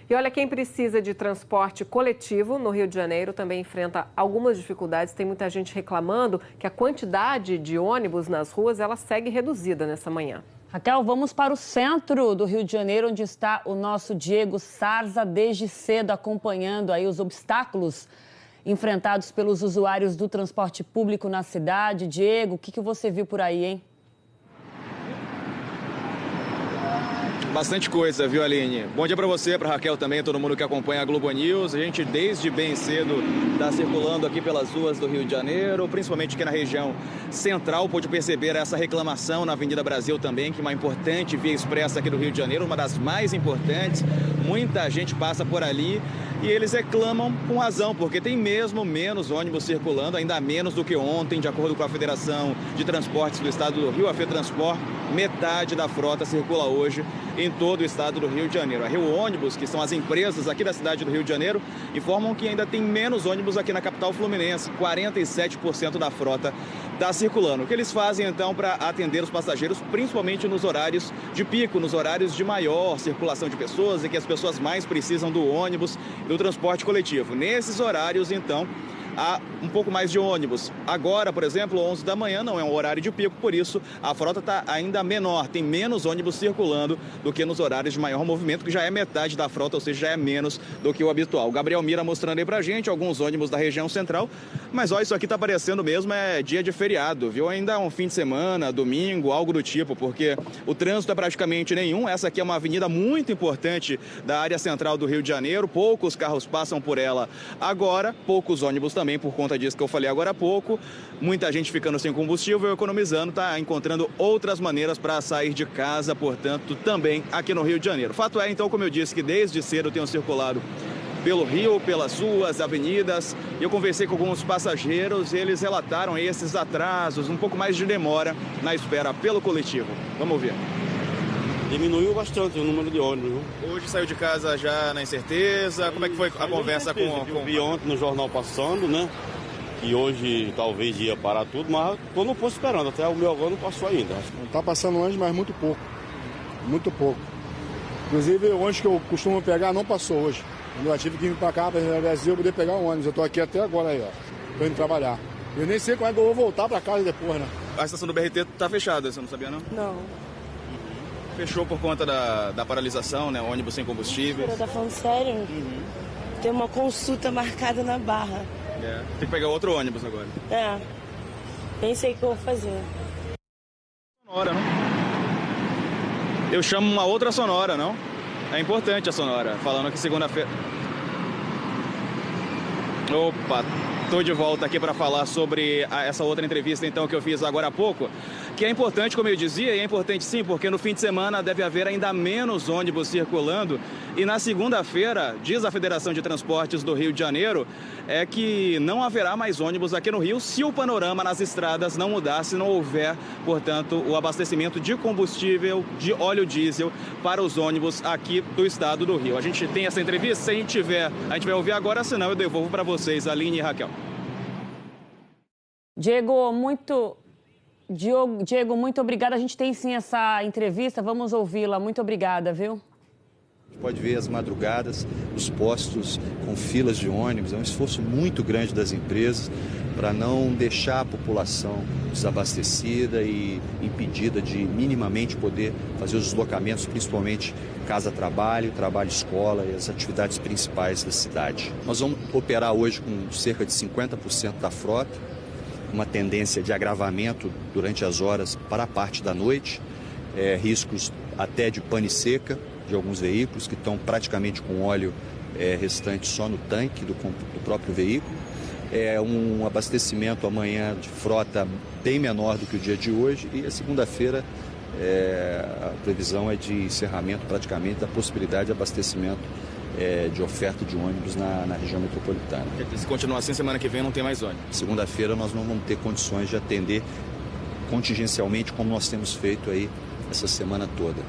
E olha, quem precisa de transporte coletivo no Rio de Janeiro também enfrenta algumas dificuldades. Tem muita gente reclamando que a quantidade de ônibus nas ruas ela segue reduzida nessa manhã. Raquel, vamos para o centro do Rio de Janeiro, onde está o nosso Diego Sarza, desde cedo acompanhando aí os obstáculos enfrentados pelos usuários do transporte público na cidade. Diego, o que você viu por aí, hein? Bastante coisa, viu, Aline? Bom dia para você, para Raquel também, todo mundo que acompanha a Globo News. A gente, desde bem cedo, está circulando aqui pelas ruas do Rio de Janeiro, principalmente aqui na região central. Pôde perceber essa reclamação na Avenida Brasil também, que é uma importante via expressa aqui do Rio de Janeiro, uma das mais importantes. Muita gente passa por ali e eles reclamam com razão, porque tem mesmo menos ônibus circulando, ainda menos do que ontem, de acordo com a Federação de Transportes do Estado do Rio, a FETransport. Metade da frota circula hoje em todo o estado do Rio de Janeiro. A Rio Ônibus, que são as empresas aqui da cidade do Rio de Janeiro, informam que ainda tem menos ônibus aqui na capital fluminense. 47% da frota está circulando. O que eles fazem, então, para atender os passageiros, principalmente nos horários de pico, nos horários de maior circulação de pessoas e que as pessoas mais precisam do ônibus e do transporte coletivo. Nesses horários, então, há um pouco mais de ônibus. Agora, por exemplo, 11 da manhã não é um horário de pico, por isso a frota está ainda menor, tem menos ônibus circulando do que nos horários de maior movimento, que já é metade da frota, ou seja, já é menos do que o habitual. O Gabriel Mira mostrando aí pra gente alguns ônibus da região central, mas olha, isso aqui tá parecendo mesmo dia de feriado, viu? Ainda é um fim de semana, domingo, algo do tipo, porque o trânsito é praticamente nenhum. Essa aqui é uma avenida muito importante da área central do Rio de Janeiro, poucos carros passam por ela agora, poucos ônibus também, por conta disso que eu falei agora há pouco. Muita gente ficando sem combustível, economizando, tá encontrando outras maneiras para sair de casa, portanto, também aqui no Rio de Janeiro. Fato é, então, como eu disse, que desde cedo eu tenho circulado pelo Rio, pelas ruas, avenidas, e eu conversei com alguns passageiros e eles relataram esses atrasos, um pouco mais de demora na espera pelo coletivo. Vamos ver. Diminuiu bastante o número de ônibus. Hoje saiu de casa já na incerteza. Como é que foi a conversa com... Eu vi ontem no jornal passando, né? Que hoje talvez ia parar tudo, mas eu não fosse esperando. Até o meu agora não passou ainda. Está passando ônibus, mas muito pouco. Muito pouco. Inclusive, o ônibus que eu costumo pegar não passou hoje. Eu tive que vir para cá, para o Brasil, poder pegar o ônibus. Eu estou aqui até agora aí, ó. Estou indo trabalhar. Eu nem sei como é que eu vou voltar para casa depois, né? A estação do BRT está fechada, você não sabia, não? Não. Fechou por conta da paralisação, né? Ônibus sem combustível. Você tá falando sério? Tem uma consulta marcada na Barra. Tem que pegar outro ônibus agora. Nem sei o que eu vou fazer. Sonora, não? Eu chamo uma outra sonora, não? É importante a sonora, falando que segunda-feira... Opa, tô de volta aqui para falar sobre essa outra entrevista, então, que eu fiz agora há pouco, que é importante, como eu dizia, e é importante sim, porque no fim de semana deve haver ainda menos ônibus circulando, e na segunda-feira, diz a Federação de Transportes do Rio de Janeiro, é que não haverá mais ônibus aqui no Rio se o panorama nas estradas não mudar, se não houver, portanto, o abastecimento de combustível, de óleo diesel para os ônibus aqui do estado do Rio. A gente tem essa entrevista, se a gente tiver, a gente vai ouvir agora, senão eu devolvo para vocês, Aline e Raquel. Diego, muito obrigada. A gente tem sim essa entrevista, vamos ouvi-la. Muito obrigada, viu? A gente pode ver as madrugadas, os postos com filas de ônibus. É um esforço muito grande das empresas para não deixar a população desabastecida e impedida de minimamente poder fazer os deslocamentos, principalmente casa-trabalho, trabalho-escola e as atividades principais da cidade. Nós vamos operar hoje com cerca de 50% da frota, uma tendência de agravamento durante as horas para a parte da noite, riscos até de pane seca de alguns veículos que estão praticamente com óleo restante só no tanque do próprio veículo. Um abastecimento amanhã de frota bem menor do que o dia de hoje e a segunda-feira a previsão é de encerramento praticamente da possibilidade de abastecimento de oferta de ônibus na região metropolitana. Se continuar assim, semana que vem não tem mais ônibus? Segunda-feira nós não vamos ter condições de atender contingencialmente como nós temos feito aí essa semana toda.